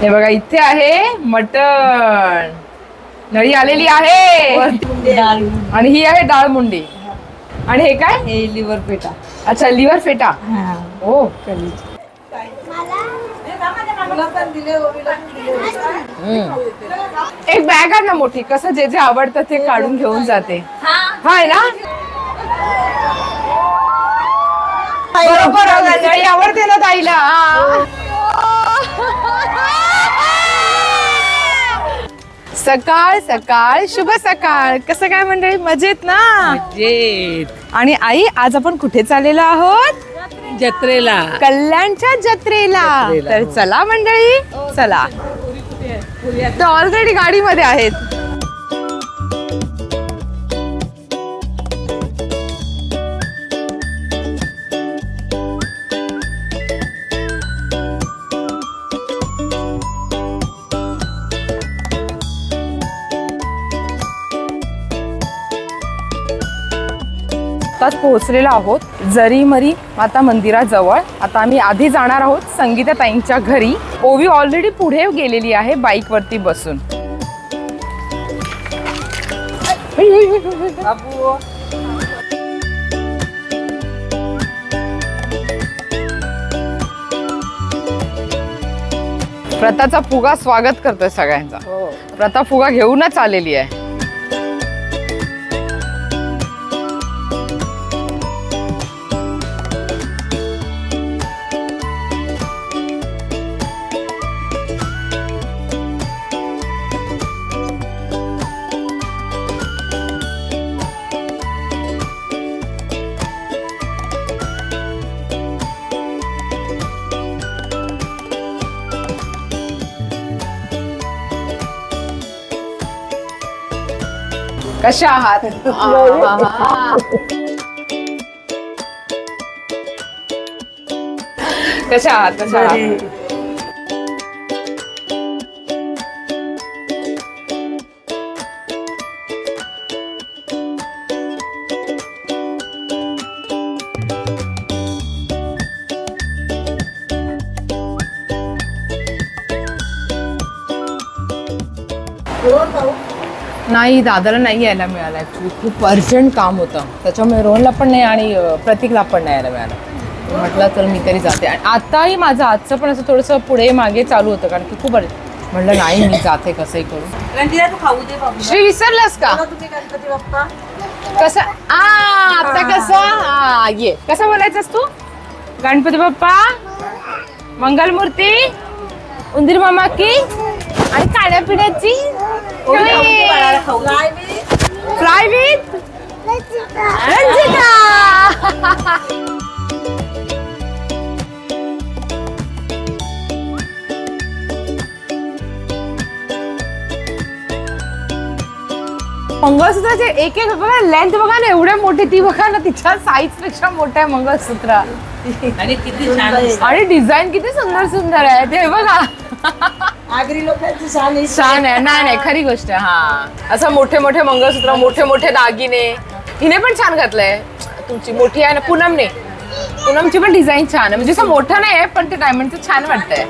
हे बघा इथे आहे मटण, नळी आलेली आहे आणि ही आहे डाळ मुंडी. आणि हे काय? हे लिव्हर पेटा. अच्छा लिव्हर फेटा. हो एक बॅग आहे ना मोठी, कसं जे जे आवडतं ते काढून घेऊन जाते. हाय ना बरोबर नळी आवडते ना ताईला. सकाळ सकाळ शुभ सकाळ. कसं काय मंडळी, मजेत ना? मजेत. आणि आई आज आपण कुठे चाललेलो आहोत? जत्रेला, कल्याणच्या जत्रेला. तर चला मंडळी चला. तर ऑलरेडी गाडीमध्ये आहेत. आताच पोहोचलेलो आहोत जरीमरी माता मंदिराजवळ. आता आम्ही आधी जाणार आहोत संगीता ताईंच्या घरी. ओवी ऑलरेडी पुढे गेलेली आहे बाईक वरती बसून. प्रताचा फुगा स्वागत करतोय सगळ्यांचा. प्रता फुगा घेऊनच आलेली आहे. कशा आहात? कशा आहात? कशा आहात? नाही दादाला नाही यायला मिळालं. ऍक्च्युली खूप अर्जंट काम होतं त्याच्यामुळे रोहनला पण नाही आणि प्रतीकला पण नाही यायला मिळालं. म्हटलं तर मी तरी जाते. आणि आताही माझं आजचं पण असं थोडंसं पुढे मागे चालू होतं कारण की खूप म्हटलं नाही मी जाते कसंही करून. श्री विसरलास का? कसं आता कसं ये कसं बोलायचंस तू? गणपती बाप्पा मंगलमूर्ती उंदीर मामा की आणि खाण्यापिण्याची फ्राय विथ रंजिता. मंगळसूत्राचे एक एक बघा लेंथ बघा ना, एवढ्या मोठी ती बघा ना, तिच्या साईज पेक्षा मोठं आहे मंगळसूत्र. आणि किती छान आणि डिझाईन किती सुंदर सुंदर आहे ते बघा. आगरी लोकांची छान आहे. नाही नाही खरी गोष्ट आहे. हा असं मोठे मोठे मंगळसूत्र मोठे मोठे दागिने. हिने पण छान घातलंय. तुमची मोठी आहे ना पूनमने, पूनमची पण डिझाईन छान आहे. म्हणजे असं मोठं नाही आहे पण ते डायमंडचं छान वाटतंय.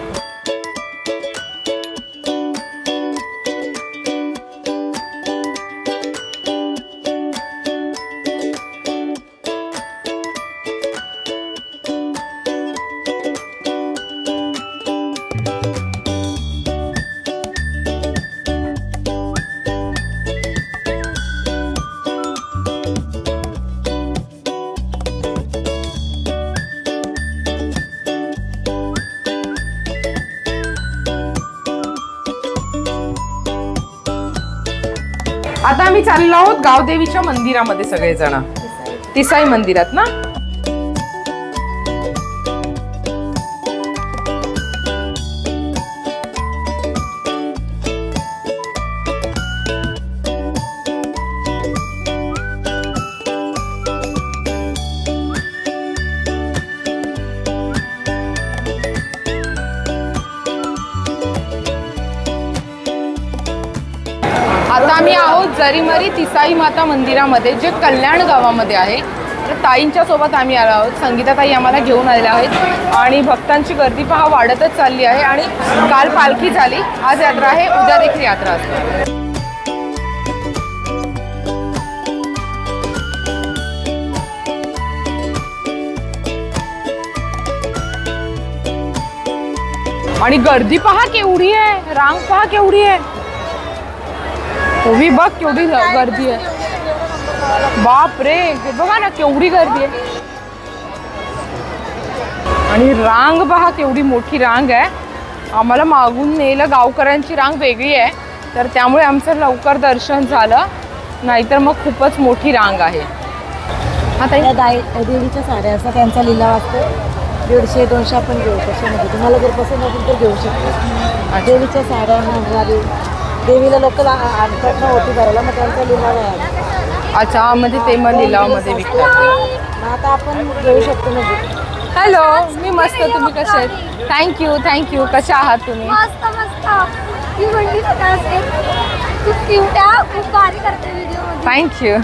आता आम्ही चाललो आहोत गावदेवीच्या मंदिरामध्ये सगळेजण. तिसाई मंदिरात ना. आता आम्ही आहोत जरीमरी तिसाई माता मंदिरामध्ये, जे कल्याण गावामध्ये आहे. तर ताईंच्या सोबत आम्ही आलो आहोत. संगीता ताई आम्हाला घेऊन आलेल्या आहेत आणि भक्तांची गर्दी पहा वाढतच चालली आहे. आणि काल पालखी झाली, आज यात्रा आहे, उद्या देखील यात्रा असते. आणि गर्दी पहा केवढी आहे, रांग पहा केवढी आहे. बघ केवढी गर्दी आहे. बाप रे, बघा ना केवढी गर्दी आहे. आणि रांग पहा केवढी मोठी रांग आहे. आम्हाला मागून नेलं, गावकऱ्यांची रांग वेगळी आहे, तर त्यामुळे आमचं लवकर दर्शन झालं, नाहीतर मग खूपच मोठी रांग आहे. आता देवीच्या साड्या असतात, त्यांचा लिलाव असतो. 150-200 आपण घेऊ कशामध्ये, तुम्हाला जर पसंत असेल तर घेऊ शकतो. देवीच्या साड्या म्हणणारी देवीला लोक आणतात ना ओटी भरायला, मग त्यांचा लिलाव आहे. अच्छा, म्हणजे ते मग लिलावमध्ये विकतात. आता आपण घेऊ शकतो म्हणजे. हॅलो, मी मस्त, तुम्ही कसे आहेत? Thank you thank you. कशा आहात तुम्ही? मस्त मस्त. ही म्हणली खूप क्यूट आहे, खूप भारी करते व्हिडिओ. थँक्यू.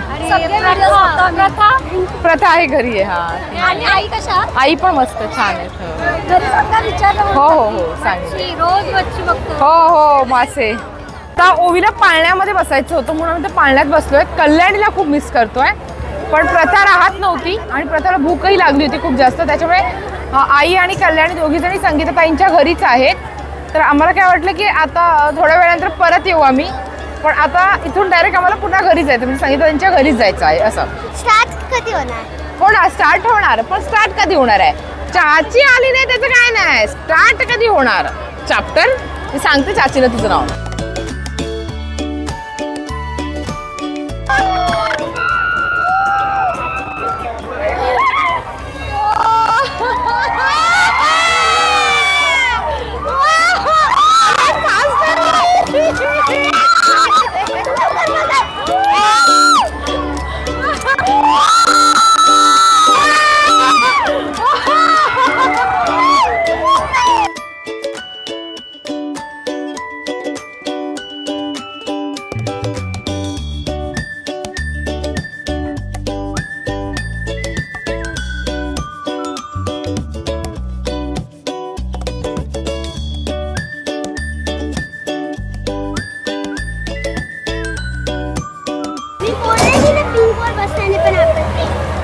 प्रथा आहे घरी आहे. हा. आणि आई कशा? आई पण मस्त, छान आहेत. घरी स्वतः विचारलं. हो हो हो, सांगितलं. रोज मच्छी बघतो. हो हो, मासे. आता ओवीला पाळण्यामध्ये बसायचं होतं म्हणून आम्ही पाळण्यात बसलोय. कल्याणीला खूप मिस करतोय, पण प्रथा राहत नव्हती आणि प्रथाला भूकही लागली होती खूप जास्त. त्याच्यामुळे आई आणि कल्याणी दोघी जणी संगीताताईंच्या घरीच आहेत. तर आम्हाला काय वाटलं की आता थोड्या वेळानंतर परत येऊ आम्ही, पण आता इथून डायरेक्ट आम्हाला पुन्हा घरी जायचं, म्हणजे संगीताताईंच्या घरीच जायचं आहे. असं स्टार्ट कधी होणार? होणार, स्टार्ट होणार, पण स्टार्ट कधी होणार आहे? चाची आली नाही त्याचं काय नाही, स्टार्ट कधी होणार चॅप्टर? मी सांगते चाचीला तुझं नाव.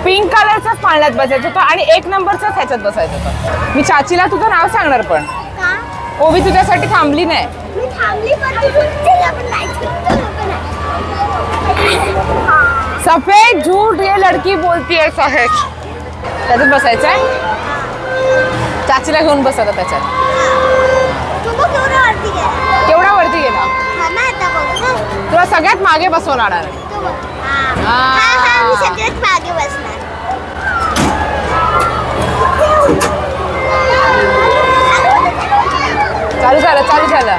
पिंक कलरचाच पाळण्यात बसायचं होतं आणि 1 नंबरचाच ह्याच्यात बसायचं होतं. मी चाचीला तुझं नाव सांगणार, पण ओवी तुझ्यासाठी थांबली नाही. सफेद झूठ ये लड़की बोलती है सफेद. त्याच्यात बसायचंय. चाचीला घेऊन बसत त्याच्यात. केवढा वरती गेला? तुला सगळ्यात मागे बसवणार आहे. मागे बसणार. चालू झालं, चालू झालं.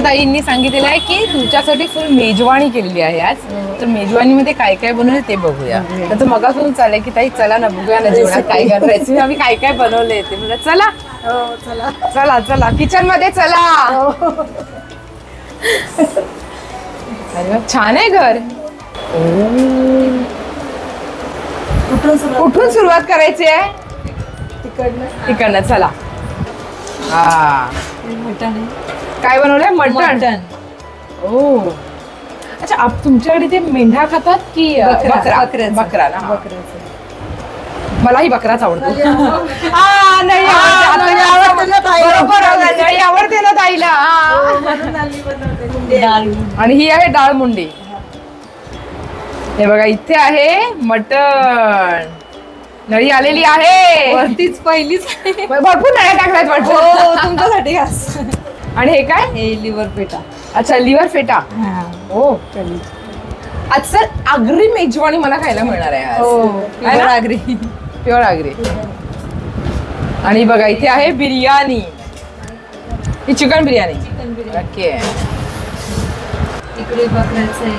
ताईंनी सांगितलेलं आहे की तुमच्यासाठी फुल मेजवानी केलेली आहे आज. तर मेजवानीमध्ये काय काय बनवलं ते बघूया. तर मगापासून चाललंय की ताई चला ना बघूया ना जेवणात काय काय रेसिपी आम्ही काय काय बनवले ते. म्हणजे चला चला चला चला किचन मध्ये चला. अरे छान आहे घर. कुठून सुरुवात करायची आहे? तिकडनं चला. हा मटण काय बनवलंय? मटण. ओ अच्छा, तुमच्याकडे ते मेंढा खातात की बकरा? बकरा ना. मलाही बकराच आवडतो. नळी आवडतो. नाही आवडते. नळी आवडते ना ताईला. बरोबर नळी आवडते ना ताईला. हो, म्हणून नळी बनवते. आणि ही आहे डाळ मुंडी. हे बघा इथे आहे मटण. नळी आलेली आहे वरतीच पहिलीच भरपूर नळ्या टाकल्यात वाटतं. तुमच्यासाठी आणि हे काय? हे लिव्हर पेटा. अच्छा लिव्हर फेटा. हो आजचं आगरी मेजवानी मला खायला मिळणार आहे आज. आगरी. प्युअर आगरी. आणि बघा इथे आहे बिर्याणी. ही चिकन बिर्याणी. ओके. इकडे बकऱ्याचं आहे.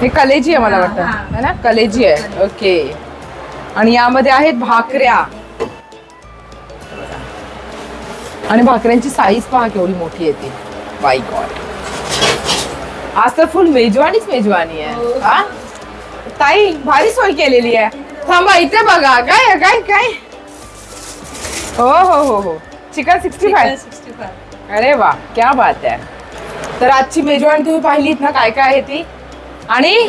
हे कलेजी आहे मला वाटतं है ना. कलेजी आहे. ओके. आणि यामध्ये आहेत भाकऱ्या. आणि भाकऱ्यांची साईज पहा केवढी मोठी येते. By God. आज तर फुल मेजवानीच मेजवानी आहे. हा ताई भारी सोय केलेली आहे. थांबा इथे बघा काय काय काय. हो हो हो हो चिकन 65. अरे वा क्या बात आहे. तर आजची मेजवानी तुम्ही पाहिलीत ना काय काय आहे ती. आणि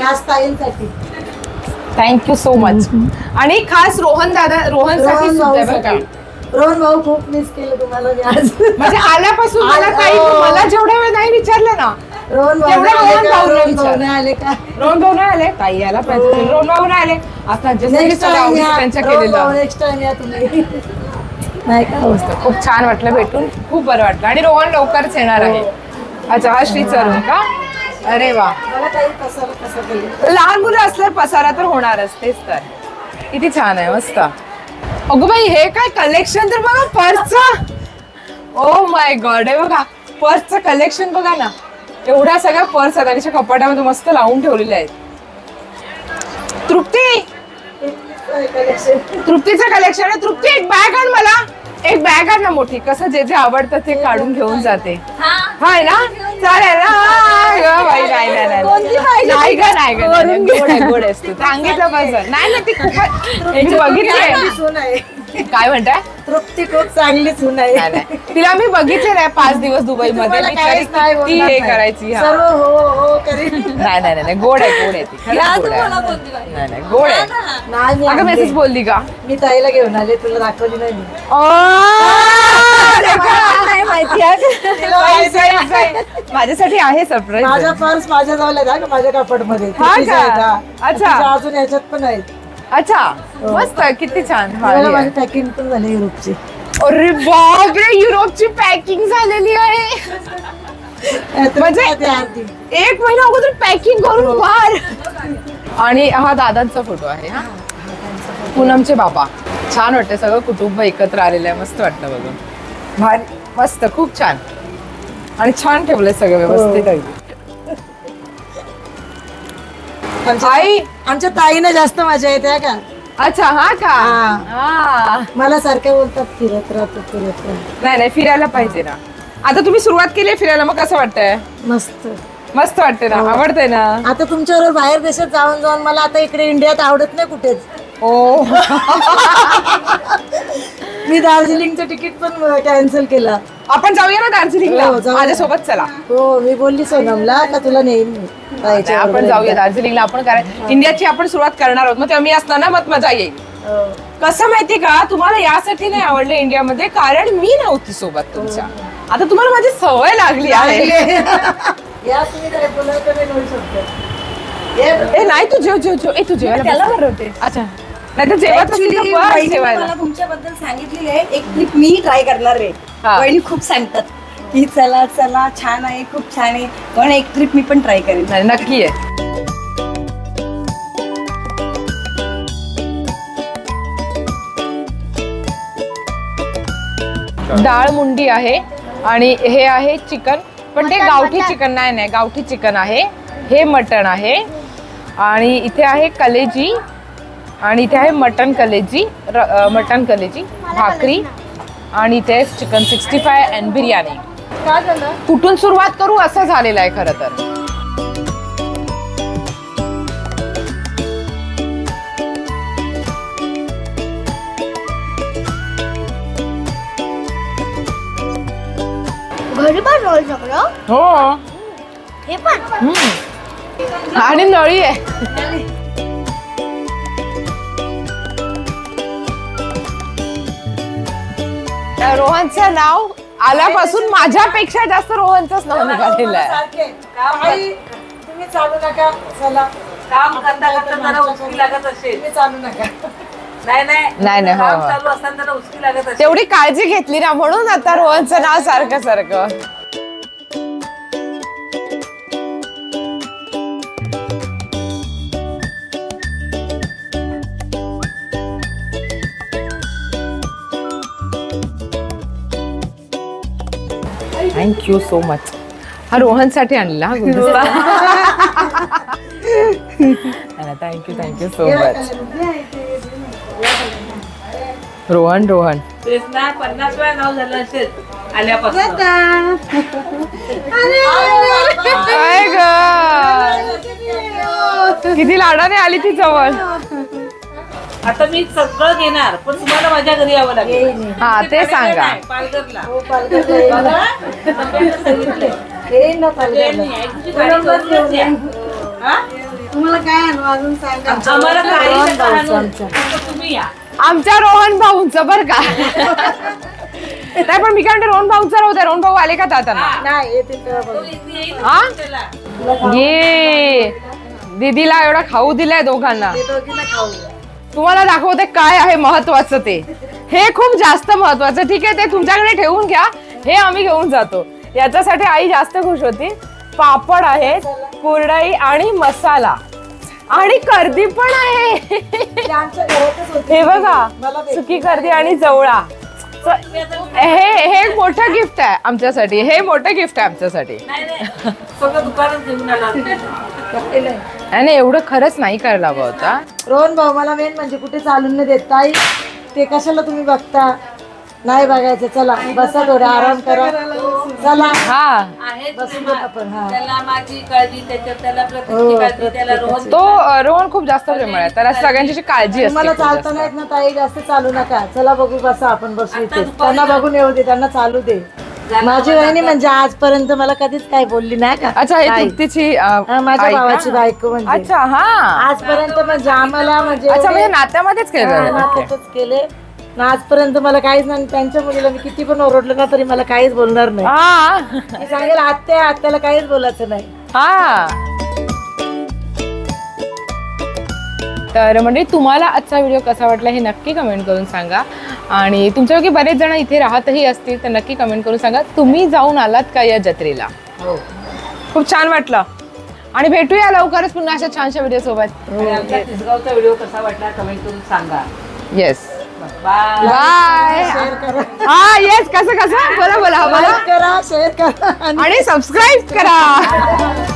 थँक्यू सो मच. आणि खास रोहन साठी सुद्धा बरं का. रोहन भाऊ खूप मिस केलं तुम्हाला मी आज. म्हणजे आल्यापासून मला ताई मला जेवढ्या वेळ नाही विचारलं ना रोहन तेवढं रोहन भाऊला विचार. भाऊ आले का. रोहन भाऊ नाही आले. ताई यायला पाहिजे. रोहन भाऊ नाही आले. आज त्यांच्या केलेलं नेक्स्ट टाइम या तुम्ही. नाही का खूप छान वाटलं भेटून. खूप बरं वाटलं. आणि रोहन लवकरच येणार आहे. अच्छा हा श्रीचा रूम का. अरे वा. मला काही कसं केलं. लहान मुलं असल्यावर पसारा तर होणारच. तेच तर किती छान आहे मस्त. अगो बाई हे काय कलेक्शन तर बघा पर्सचं. Oh my God. हे बघा पर्सचं कलेक्शन बघा ना. एवढ्या सगळ्या पर्स आहेत आणि कपाटामध्ये मस्त लावून ठेवलेल्या आहेत. तृप्तीचं कलेक्शन आहे. तृप्ती एक बॅग आण मला. एक बॅग आण ना मोठी. कसं जे जे आवडतं ते काढून घेऊन जाते. हाय ना चालेल ना. बाई नाही गोड असतो सांगितलं पाहिजे. नाही ना ती खूप बघितली. काय म्हणताय. तृप्ती खूप चांगली सून आहे. नाही तिला मी बघितलेलं आहे 5 दिवस दुबई मध्ये. ती हे करायची. सर्व हो करेल. नाही नाही नाही गोड आहे ती. खरंच गोड आहे. नाही नाही गोड आहे. नाही अगं मेसेज बोलली का. मी ताईला घेऊन आले तुला दाखवली नाही मी. माझ्यासाठी आहे सरप्राईज. माझा पर्स माझ्या जवळ आहे का माझ्या कपाटमध्ये. अच्छा अजून याच्यात पण आहेत. अच्छा मस्त किती छान. माझी पॅकिंग पण झाली युरोपची. अरे बापरे युरोपची पॅकिंग झालेली आहे. म्हणजे 1 महिना अगोदर पॅकिंग करून बाहेर. आणि हा दादांचा फोटो आहे. हा पूनमचे बाबा. छान वाटतं सगळं कुटुंब एकत्र आलेलं आहे. मस्त वाटतं बघून. भारी मस्त खूप छान. आणि छान ठेवलंय सगळं व्यवस्थित अगदी. आई आमच्या ताईनं जास्त मजा येते का. अच्छा हा का. मला सारख्या बोलतात फिरत राहतो. नाही नाही फिरायला पाहिजे ना. आता तुम्ही सुरुवात केली फिरायला मग कसं वाटतंय. मस्त मस्त वाटतंय ना. आवडतंय ना. आता तुमच्याबरोबर बाहेर देशात जाऊन मला आता इकडे इंडियात आवडत नाही कुठेच. ओ मी दार्जिलिंगचं तिकीट पण कॅन्सल केलं. आपण जाऊया ना दार्जिलिंगला. हो, जाऊया. माझ्यासोबत चला. हो मी बोलली सोनमला का तुला नेईन. आपण जाऊया दार्जिलिंगला. आपण इंडियाची आपण सुरुवात करणार आहोत. मग तेव्हा मी असताना मग मजा येईल. कसं माहितीये का तुम्हाला यासाठी नाही आवडलं इंडियामध्ये कारण मी नव्हती सोबत तुमच्या. आता तुम्हाला माझी सवय लागली आहे. या तुम्ही काय बोलायचं नाही करू शकतो. ए नाही तू जेव ए तू जेवायला होते. अच्छा नाही तर मला तुमच्याबद्दल सांगितलेली आहे. एक ट्रिप मी ट्राय करणार आहे. वहिनी खूप सांगतात की चला चला छान आहे खूप छान आहे. पण एक ट्रिप मी पण ट्राय करेन. नक्की आहे. डाळ मुंडी आहे आणि हे आहे चिकन. पण ते गावठी चिकन नाही गावठी चिकन आहे. हे मटण आहे. आणि इथे आहे कलेजी. आणि इथे आहे मटन कलेजी भाकरी. आणि इथे चिकन 65 अँड बिर्याणी. कुठून सुरुवात करू असं झालेलं आहे खरं तर. घरी पण रोल सगळं. हो हे पण. आणि नळी आहे. रोहनचं नाव आल्यापासून माझ्यापेक्षा जास्त रोहनचंच नाव निघालेलं आहे. तुम्ही चालू नका, चला काम करता करता जरा उचकी लागत असेल. तुम्ही चालू नका. नाही नाही, हो, काम हो. चालू असताना जरा उचकी लागत असेल. तेवढी काळजी घेतली ना म्हणून आता रोहनचं नाव सारखं सारखं. Thank you so much. हा रोहनसाठी आणला हा गुलदस्ता. Thank you so much. रोहन तेच ना 50 वेळा नाव झालं असेल आल्यापासून. काय ग किती लाडाने आली ती जवळ. आता मी सगळं घेणार पण तुम्हाला माझ्या घरी यावं लागेल. हा ते सांगा. पालघरला हो, पालघरला येईल ना. येईल ना पालघरला. तुम्हाला काय आणू अजून सांगा. आम्हाला काही रोहन नका भाऊचं आणू. आमच्या. फक्त तुम्ही या. आमच्या रोहन भाऊंचं बर का. नाही पण मी काय म्हणते रोहन भाऊंचं राहू द्या. रोहन भाऊ आले का तात्यांना. नाही येतील तेव्हा तो बघू. इथे येईल हा? त्याला. ये दीदीला एवढा खाऊ दिलाय दोघांना. ते दोघींना खाऊ. तुम्हाला दाखवते काय आहे महत्वाचं ते. हे खूप जास्त महत्वाचं. ठीक आहे ते तुमच्याकडे ठेवून घ्या. हे आम्ही घेऊन जातो. याच्यासाठी आई जास्त खुश होती. पापड आहेत, कुरडई आणि मसाला आणि कर्दी पण आहे. ते आमच्या घरातच होते. हे बघा मला भेटली. सुकी कर्दी आणि जवळा. हे एक मोठं गिफ्ट आहे आमच्यासाठी. हे मोठं गिफ्ट आहे आमच्यासाठी. नाही सगळं दुकानात घेऊन आला. आणि एवढं खरंच नाही करायला हवं होता. रोहन भाऊ मला मेन म्हणजे कुठे चालून नाही देत. ताई ते कशाला तुम्ही बघता. नाही बघायचं. चला बसा थोडा आराम करा. चला हा आहे बसून बोल आपण. हा त्याला माझी काळजी त्याच्यात त्याला प्रत्येकची काळजी त्याला रोहन तो रोहन खूप जास्त प्रेमळ आहे. त्याला सगळ्यांची काळजी असते मला खूप चालता जास्त. नाहीत ना ताई. जास्त चालू नका. चला बघू बसा आपण बसू इथे. त्यांना बघून येऊ दे. त्यांना चालू दे. माझी वहिनी म्हणजे आजपर्यंत मला कधीच काही बोलली नाही का. अच्छा हे ताई. तृप्तीची हा, माझ्या आई का? भावाची बायको म्हणजे. अच्छा हा. आजपर्यंत म्हणजे आम्हाला म्हणजे अच्छा म्हणजे एवढे- नात्यामध्येच हा, केलं. नात्यातच केले ना आजपर्यंत. मला काहीच नाही. त्यांच्या मुलीला मी किती पण ओरडलं ना तरी मला काहीच बोलणार नाही. हा मी सांगेल आत्याला काहीच बोलायचं नाही. हा. तर म्हणजे तुम्हाला आजचा व्हिडिओ कसा वाटला हे नक्की कमेंट करून सांगा. आणि तुमच्यापैकी बरेच जण इथे राहतही असतील तर नक्की कमेंट करून सांगा तुम्ही जाऊन आलात का या जत्रेला. खूप छान वाटलं. आणि भेटूया लवकरच पुन्हा अशा छानशा व्हिडिओ सोबत. आणि आमच्या तिसगावचा व्हिडिओ कसा वाटला कमेंट करून सांगा. Yes bye. बाय. हा येस कसं बोला लाईक करा, शेअर करा आणि सबस्क्राईब करा.